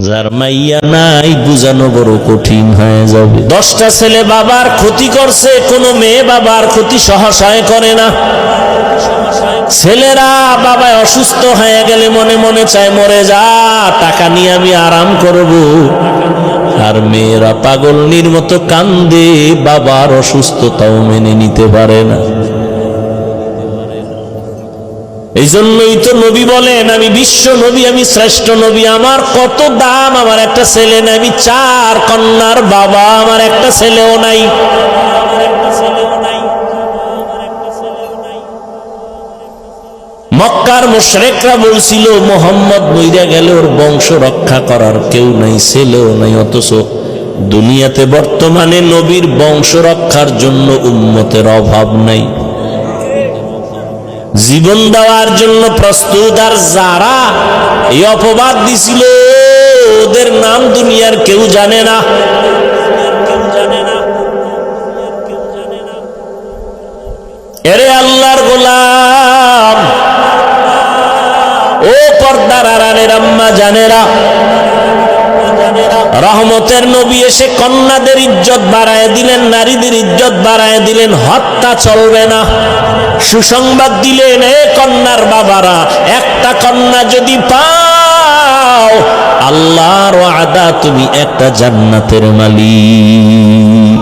যার মাইয়া নাই বুঝানো বড় কঠিন হয়ে যাবে। 10টা ছেলে বাবার ক্ষতি করছে, কোনো মেয়ে বাবার ক্ষতি সহসায় করে না। ছেলেরা বাবা অসুস্থ হয়ে গেলে মনে মনে চায় মরে যা, টাকা নিয়ে আমি আরাম করব। আর মেয়েরা পাগলনির মতো কান্দে, বাবার অসুস্থতাও মেনে নিতে পারে না। এই জন্যই তো নবী বলেন আমি বিশ্ব নবী, আমি শ্রেষ্ঠ নবী। আমার কত দাম, আমার একটা ছেলে নাই, আমি 4 কন্যার বাবা, আমার একটা ছেলেও নাই। মক্কার মুশরিকরা বলছিল মুহাম্মদ মইরা গেলে ওর বংশ রক্ষা করার কেউ নাই, ছেলেও নাই। অথচ দুনিয়াতে বর্তমানে নবীর বংশ রক্ষার জন্য উম্মতের অভাব নাই, জীবন দেওয়ার জন্য প্রস্তুত। আর যারা এই অপবাদ দিছিল ওদের নাম দুনিয়ার কেউ জানে না। এরে আল্লাহর গোলাম, ও পর্দার আড়ালের আম্মা জানেরা, রহমতের নবী এসে কন্যাদের ইজ্জত বাড়ায় দিলেন, নারীদের ইজ্জত বাড়ায় দিলেন। হত্যা চলবে না, সুসংবাদ দিলেন এ কন্যার বাবারা, একটা কন্যা যদি পাও আল্লাহর ওয়াদা তুমি একটা জান্নাতের মালিক।